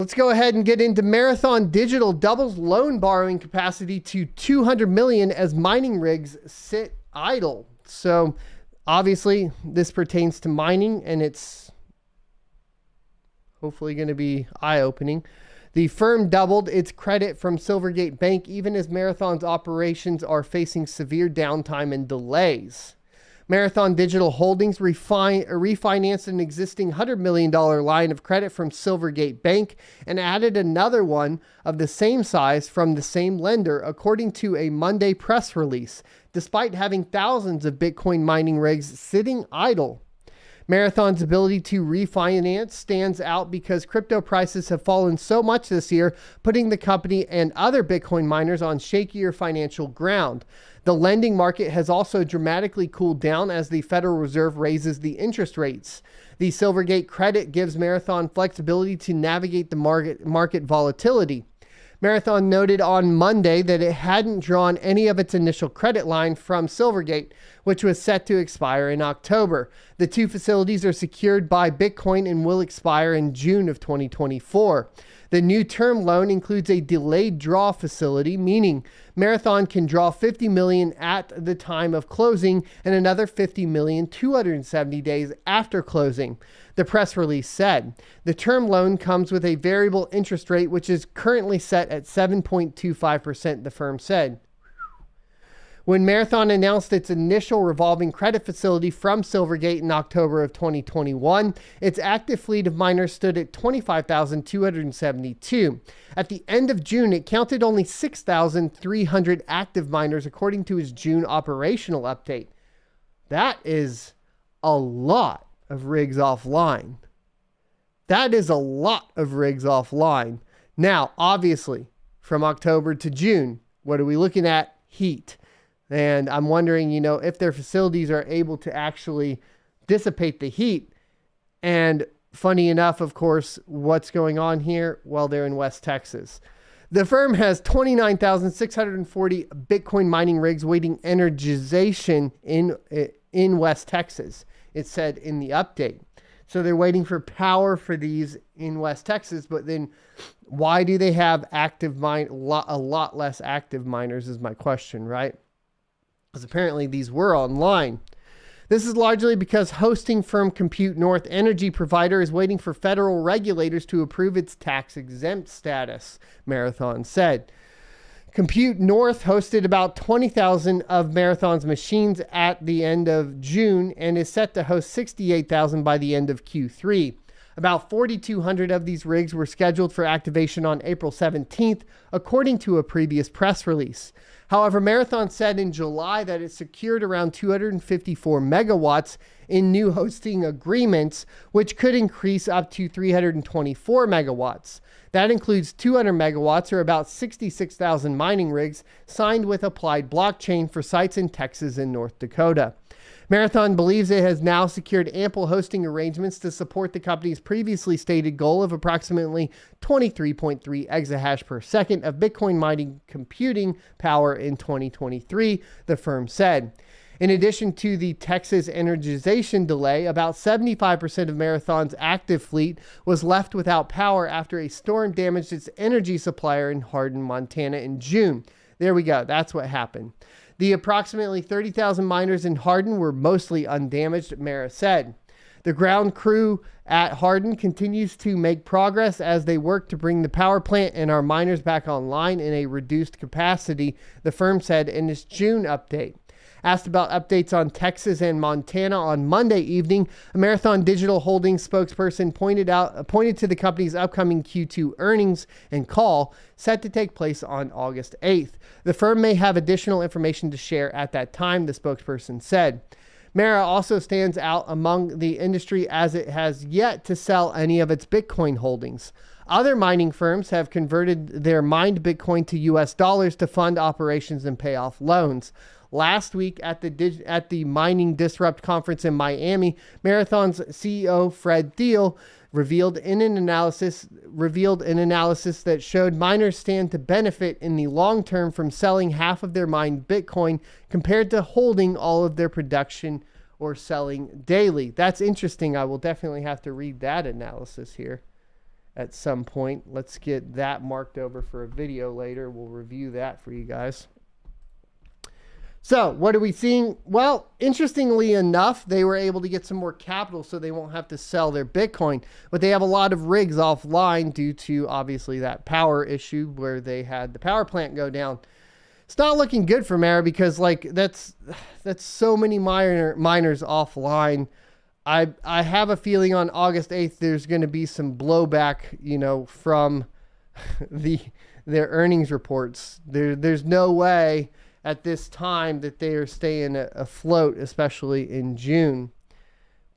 Let's go ahead and get into Marathon Digital doubles loan borrowing capacity to 200 million as mining rigs sit idle. So obviously this pertains to mining, and it's hopefully going to be eye-opening. The firm doubled its credit from Silvergate Bank even as Marathon's operations are facing severe downtime and delays. Marathon Digital Holdings refinanced an existing $100 million line of credit from Silvergate Bank and added another one of the same size from the same lender, according to a Monday press release, despite having thousands of Bitcoin mining rigs sitting idle. Marathon's ability to refinance stands out because crypto prices have fallen so much this year, putting the company and other Bitcoin miners on shakier financial ground. The lending market has also dramatically cooled down as the Federal Reserve raises the interest rates. The Silvergate credit gives Marathon flexibility to navigate the market volatility. Marathon noted on Monday that it hadn't drawn any of its initial credit line from Silvergate, which was set to expire in October. The two facilities are secured by Bitcoin and will expire in June of 2024. The new term loan includes a delayed draw facility, meaning Marathon can draw $50 million at the time of closing and another $50 million 270 days after closing. The press release said the term loan comes with a variable interest rate, which is currently set at 7.25%, the firm said. When Marathon announced its initial revolving credit facility from Silvergate in October of 2021, its active fleet of miners stood at 25,272. At the end of June, it counted only 6,300 active miners, according to its June operational update. That is a lot of rigs offline. That is a lot of rigs offline. Now, obviously, from October to June, what are we looking at? Heat. And I'm wondering, if their facilities are able to actually dissipate the heat. And funny enough, of course, what's going on here? Well, they're in West Texas. The firm has 29,640 Bitcoin mining rigs waiting energization in West Texas, it said in the update. So they're waiting for power for these in West Texas, but then why do they have a lot less active miners is my question, right? Because apparently these were online. This is largely because hosting firm Compute North energy provider is waiting for federal regulators to approve its tax-exempt status, Marathon said. Compute North hosted about 20,000 of Marathon's machines at the end of June and is set to host 68,000 by the end of Q3. About 4,200 of these rigs were scheduled for activation on April 17th, according to a previous press release. However, Marathon said in July that it secured around 254 megawatts in new hosting agreements, which could increase up to 324 megawatts. That includes 200 megawatts, or about 66,000 mining rigs, signed with Applied Blockchain for sites in Texas and North Dakota. Marathon believes it has now secured ample hosting arrangements to support the company's previously stated goal of approximately 23.3 exahash per second of Bitcoin mining computing power in 2023, the firm said. In addition to the Texas energization delay, about 75% of Marathon's active fleet was left without power after a storm damaged its energy supplier in Hardin, Montana in June. There we go. That's what happened. The approximately 30,000 miners in Hardin were mostly undamaged, Mara said. The ground crew at Hardin continues to make progress as they work to bring the power plant and our miners back online in a reduced capacity, the firm said in its June update. Asked about updates on Texas and Montana on Monday evening, a Marathon Digital Holdings spokesperson pointed to the company's upcoming Q2 earnings and call set to take place on August 8th. The firm may have additional information to share at that time, the spokesperson said. Mara also stands out among the industry as it has yet to sell any of its Bitcoin holdings. Other mining firms have converted their mined Bitcoin to US dollars to fund operations and pay off loans. Last week at the Mining Disrupt conference in Miami, Marathon's CEO Fred Thiel revealed an analysis that showed miners stand to benefit in the long term from selling half of their mined Bitcoin compared to holding all of their production or selling daily. That's interesting. I will definitely have to read that analysis here. at some point. Let's get that marked over for a video later. We'll review that for you guys. So what are we seeing? Well, interestingly enough, they were able to get some more capital so they won't have to sell their Bitcoin, but they have a lot of rigs offline due to obviously that power issue where they had the power plant go down. It's not looking good for Mara because like that's so many miners offline. I have a feeling on August 8th there's going to be some blowback, you know, from their earnings reports. There's no way at this time that they are staying afloat, especially in June.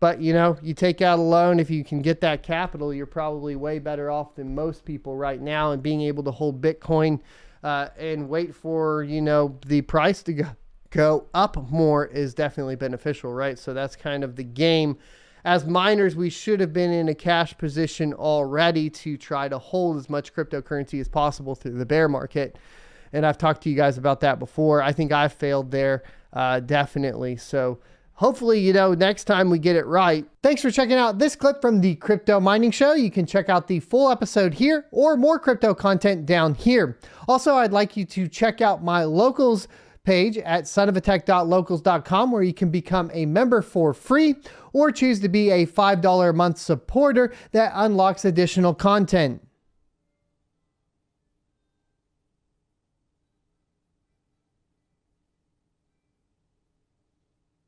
But, you know, you take out a loan, if you can get that capital, you're probably way better off than most people right now. And being able to hold Bitcoin and wait for, you know, the price to go up more is definitely beneficial, right? So that's kind of the game. As miners, we should have been in a cash position already to try to hold as much cryptocurrency as possible through the bear market. And I've talked to you guys about that before. I think I failed there, definitely. So hopefully, you know, next time we get it right. Thanks for checking out this clip from the Crypto Mining Show. You can check out the full episode here or more crypto content down here. Also, I'd like you to check out my locals page at sonofatech.locals.com where you can become a member for free or choose to be a $5 a month supporter that unlocks additional content.